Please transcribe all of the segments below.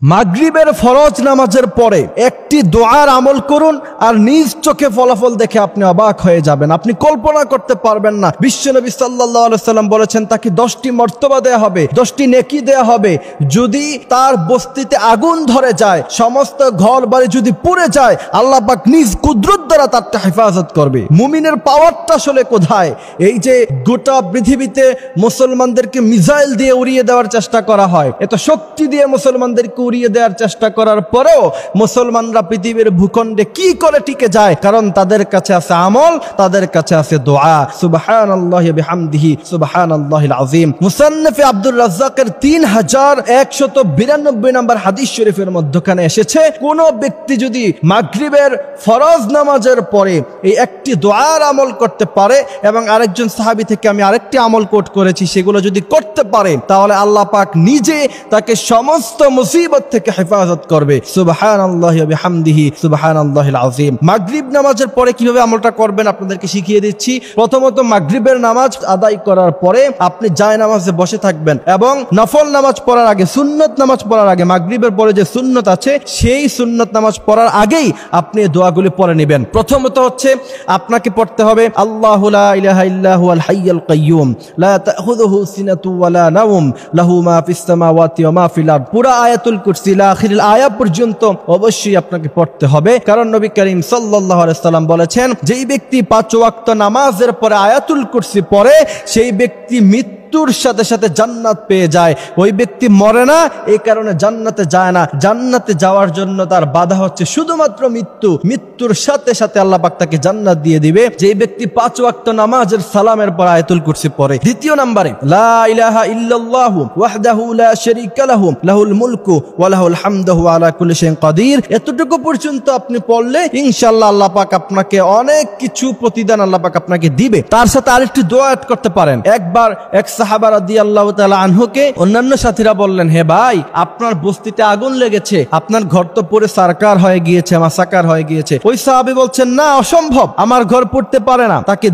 মাগরিবের ফরজ নামাজের পরে একটি দোয়ার আমল করুন আর নিজ চোখে ফলাফল দেখে আপনি অবাক হয়ে যাবেন। আপনি কল্পনা করতে পারবেন না। বিশ্বনবী সাল্লাল্লাহু আলাইহি সাল্লাম বলেছেন তাকে 10টি মর্তবা দেয়া হবে, 10টি নেকি দেয়া হবে। যদি তার বস্তিতে আগুন ধরে যায়, সমস্ত ঘর বাড়ি যদি পুড়ে যায়, আল্লাহ পাক নিজ কুদরত দ্বারা তারটা হেফাজত করবে। মুমিনের পাওয়ারটা আসলে কোথায়? এই যে গোটা পৃথিবীতে মুসলমানদেরকে মিসাইল দিয়ে উড়িয়ে দেওয়ার চেষ্টা করা হয়, এত শক্তি দিয়ে মুসলমানদেরকে উড়িয়ে দেওয়ার চেষ্টা করার পরেও মুসলমানরা পৃথিবীর ভূখণ্ডে কি করে টিকে যায়? কারণ তাদের কাছে আছে আমল, তাদের কাছে আছে দোয়া। সুবহানাল্লাহি বিহামদিহি সুবহানাল্লাহিল আযীম। মুসান্নিফে আব্দুর রাজ্জাকের 3192 নম্বর হাদিস শরীফের মধ্যখানে এসেছে, কোন ব্যক্তি যদি মাগরিবের ফরজ নামাজের পরে এই একটি দোয়ার আমল করতে পারে, এবং আরেকজন সাহাবী থেকে আমি আরেকটি আমল কোট করেছি, সেগুলো যদি করতে পারে, তাহলে আল্লাহ পাক নিজে তাকে সমস্ত মুসিবত থেকে হেফাজত করবে। সুবহানাল্লাহি ওয়া বিহামদিহি সুবহানাল্লাহিল আযীম। মাগরিব নামাজের পরে কিভাবে আমলটা করবেন আপনাদেরকে শিখিয়ে দিচ্ছি। প্রথমত মাগরিবের নামাজ আদায় করার পরে আপনি জায়নামাজে বসে থাকবেন এবং নফল নামাজ পড়ার আগে, সুন্নত নামাজ পড়ার আগে, মাগরিবের পরে যে সুন্নত আছে সেই সুন্নত নামাজ পড়ার আগেই আপনি এই দোয়াগুলি পড়ে নেবেন। প্রথমত হচ্ছে আপনাকে পড়তে হবে আল্লাহু লা ইলাহা ইল্লা হুয়াল হাইয়ুল কাইয়্যুম লা তাখুযুহু সিনাতু ওয়া লা নাওম লাহু মা ফিস সামাওয়াতি ওয়া মা ফিল আরদ। পুরা আয়াতুল কুরসি লা আখিরিল আয়াত পর্যন্ত অবশ্যই আপনাকে পড়তে হবে, কারণ নবী করিম সাল্লাল্লাহু আলাইহি সাল্লাম বলেছেন, যেই ব্যক্তি 5 ওয়াক্ত নামাজের পরে আয়াতুল কুরসি পড়ে সেই ব্যক্তি মৃত্যুর সাথে সাথে জান্নাত পেয়ে যায়। ওই ব্যক্তি মরে না, এই কারণে জান্নাতে যায় না। জান্নাতে যাওয়ার জন্য তার বাধা হচ্ছে শুধুমাত্র মৃত্যু। মৃত্যুর সাথে সাথে আল্লাহ পাক তাকে জান্নাত দিয়ে দিবে যে ব্যক্তি 5 ওয়াক্ত নামাজের সালামের পর আয়াতুল কুরসি পড়ে। দ্বিতীয় নম্বরে লা ইলাহা ইল্লাল্লাহু ওয়াহদাহু লা শারীকা লাহু লাহুল মুলকু ওয়া লাহুল হামদু ওয়া আলা কুল্লি শাইইন কাদির। এতটুকু পর্যন্ত আপনি পড়লে ইনশাআল্লাহ আল্লাহ পাক আপনাকে অনেক কিছু প্রতিদান আল্লাহ পাক আপনাকে দিবে। তার সাথে আরেকটি দোয়া অ্যাড করতে পারেন। একবার এক সাহাবা রাদিয়াল্লাহু তাআলা আনহুকে অন্যান্য সাথীরা বললেন, হে ভাই, আপনার বস্তিতে আগুন লেগেছে, আপনার ঘর তো পুরো সারকার হয়ে গিয়েছে, মাসাকার হয়ে গিয়েছে। ওই সাহাবী বলছেন, না, অসম্ভব, আমার ঘর পড়তে পারে না। তাকে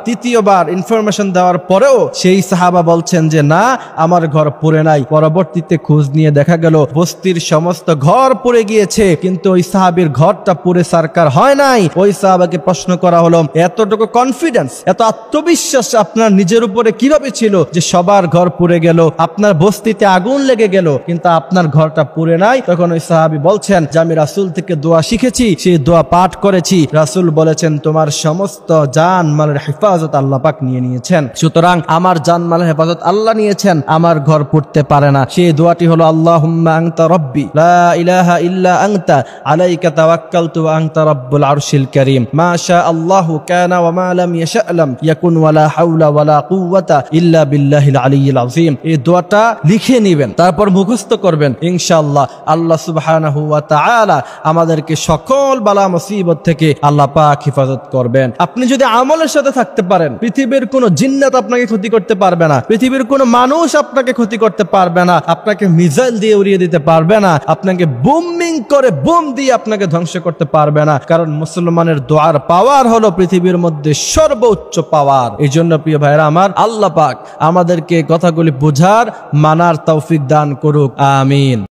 তৃতীয়বার ইনফরমেশন দেওয়ার পরেও সেই সাহাবা বলছেন যে না, আমার ঘর পুড়ে নাই। পরবর্তীতে খোঁজ নিয়ে দেখা গেল বস্তির সমস্ত ঘর পুড়ে গিয়েছে, কিন্তু ওই সাহাবীর ঘরটা পুরো সারকার হয় নাই। ওই সাহাবাকে প্রশ্ন করা হলো, এতটুকু কনফিডেন্স, এত আত্মবিশ্বাস আপনার নিজের উপরে কিভাবে ছিল যে সবার ঘর পুড়ে গেল, আপনার বস্তিতে আগুন লেগে গেল কিন্তু আপনার ঘরটা পুড়ে নাই? তখন ওই সাহাবী বলছেন যে আমি রাসূল থেকে দোয়া শিখেছি, সেই দোয়া পাঠ করেছি। রাসূল বলেছেন, তোমার সমস্ত জান মালের হেফাজত আল্লাহ পাক নিয়ে নিয়েছেন। সুতরাং আমার জান মালের হেফাজত আল্লাহ নিয়েছেন, আমার ঘর পুড়তে পারে না। সেই দোয়াটি হলো আল্লাহুম্মা আনতা রাব্বি লা ইলাহা ইল্লা আনতা আলাইকা তাওয়াক্কালতু ওয়া আনতা রাব্বুল আরশিল কারীম মা শা আল্লাহু কানা ওয়া মা লাম ইয়াশা লাম ইয়াকুন ওয়া লা হাওলা ওয়া লা কুওয়াতা ইল্লা বিল্লাহিল আলিয়্যিল আযীম। এই দোয়াটা লিখে নেবেন, তারপর মুখস্থ করবেন। ইনশাআল্লাহ আল্লাহ সুবহানাহু ওয়া তাআলা আমাদেরকে সকল বালা মুসিবত থেকে আল্লাহ পাক হেফাজত করবেন। আপনি যদি আমলের সাথে থাকতে পারেন, পৃথিবীর কোনো জিন্নাত আপনাকে ক্ষতি করতে পারবে না, পৃথিবীর কোনো মানুষ আপনাকে ক্ষতি করতে পারবে না, আপনাকে মিসাইল দিয়ে উড়িয়ে দিতে পারবে না, আপনাকে বুমিং করে বোম দিয়ে আপনাকে ধ্বংস করতে পারবে না। কারণ মুসলমানের দোয়ার পাওয়ার হলো পৃথিবীর মধ্যে সর্বোচ্চ পাওয়ার। এই জন্য প্রিয় ভাইরা আমার, আল্লাহ পাক আমাদেরকে কথাগুলি বোঝার, মানার তৌফিক দান করুক। আমিন।